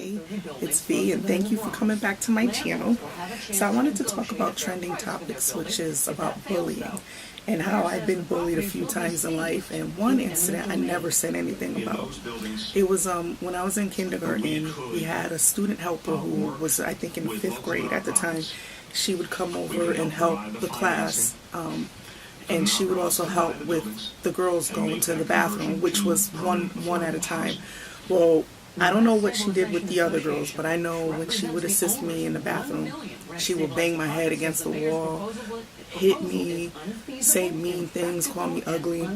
Hey, it's V, and thank you for coming back to my channel. So I wanted to talk about trending topics, which is about bullying and how I've been bullied a few times in life. And one incident I never said anything about. It was when I was in kindergarten. We had a student helper who was, I think, in 5th grade at the time. She would come over and help the class, and she would also help with the girls going to the bathroom, which was one at a time. Well, I don't know what she did with the other girls, but I know when she would assist me in the bathroom, she would bang my head against the wall, hit me, say mean things, call me ugly,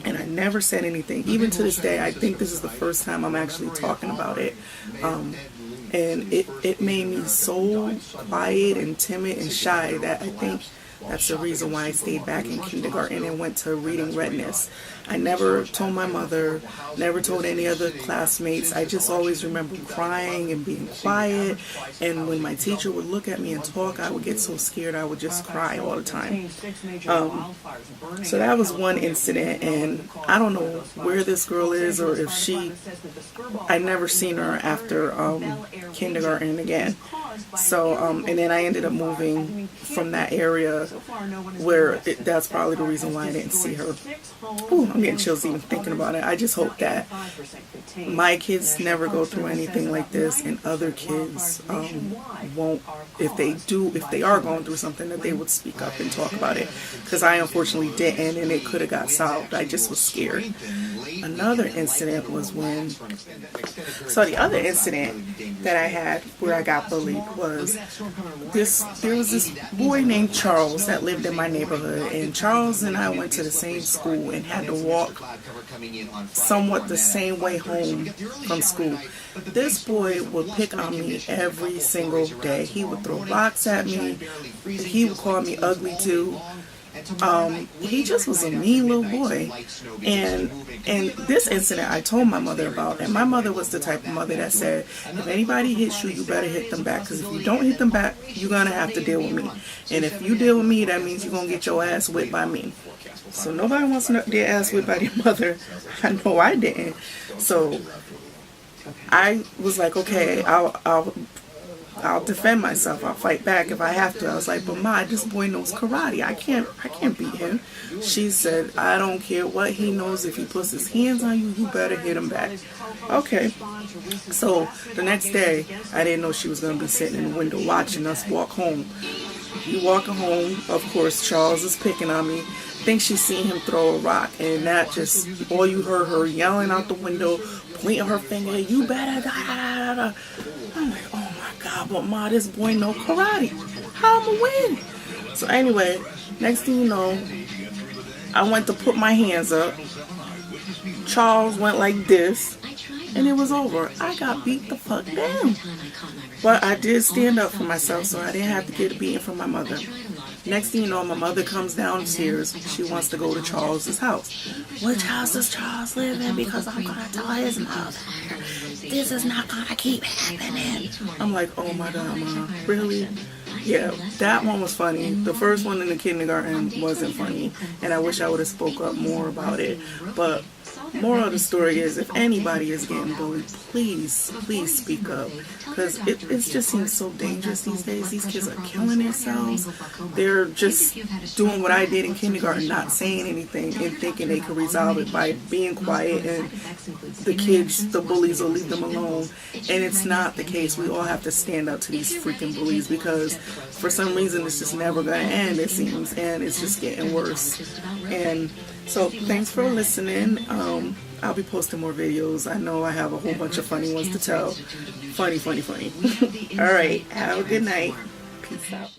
and I never said anything. Even to this day, I think this is the first time I'm actually talking about it. And it made me so quiet and timid and shy that I think that's the reason why I stayed back in kindergarten and went to reading readiness. I never told my mother, never told any other classmates. I just always remember crying and being quiet. And when my teacher would look at me and talk, I would get so scared I would just cry all the time. So that was one incident, and I don't know where this girl is or if I never seen her after kindergarten again. So, and then I ended up moving from that area where that's probably the reason why I didn't see her. Ooh, I'm getting chills even thinking about it. I just hope that my kids never go through anything like this, and other kids won't, if they are going through something, that they would speak up and talk about it. Because I unfortunately didn't, and it could have got solved. I just was scared. Another incident was the other incident that I had where I got bullied was there was this boy named Charles that lived in my neighborhood, and Charles and I went to the same school and had to walk somewhat the same way home from school. This boy would pick on me every single day. He would throw rocks at me. He would call me ugly too. He just was a mean little boy. And this incident I told my mother about, and my mother was the type of mother that said, if anybody hits you, you better hit them back, because if you don't hit them back, you're gonna have to deal with me, and if you deal with me, that means you're gonna get your ass whipped by me. So nobody wants to get their ass whipped by their mother. I know I didn't. So I was like, okay, I'll defend myself. I'll fight back if I have to. I was like, but Ma, this boy knows karate. I can't beat him. She said, I don't care what he knows. If he puts his hands on you, you better hit him back. Okay. So the next day, I didn't know she was going to be sitting in the window watching us walk home. We walking home. Of course, Charles is picking on me. I think she seen him throw a rock, and that just, all you heard her yelling out the window, pointing her finger, you better da da da da. I'm like, oh my God, but Ma, this boy know karate. How I'ma win? So anyway, next thing you know, I went to put my hands up. Charles went like this, and it was over. I got beat the fuck down. But I did stand up for myself, so I didn't have to get a beating from my mother. Next thing you know, my mother comes downstairs. She wants to go to Charles's house. Which house does Charles live in? Because I'm going to tell his mother. This is not going to keep happening. I'm like, oh my God, Mom, really? Yeah, that one was funny. The first one in the kindergarten wasn't funny, and I wish I would have spoke up more about it. But moral of the story is, if anybody is getting bullied, please speak up, because it just seems so dangerous these days. These kids are killing themselves. They're just doing what I did in kindergarten, not saying anything and thinking they can resolve it by being quiet, and the bullies will leave them alone. And it's not the case. We all have to stand up to these freaking bullies, because for some reason it's just never going to end, it seems, and it's just getting worse. And so thanks for listening. I'll be posting more videos. I know I have a whole bunch of funny ones to tell. Funny. All right, have a good night. Peace out.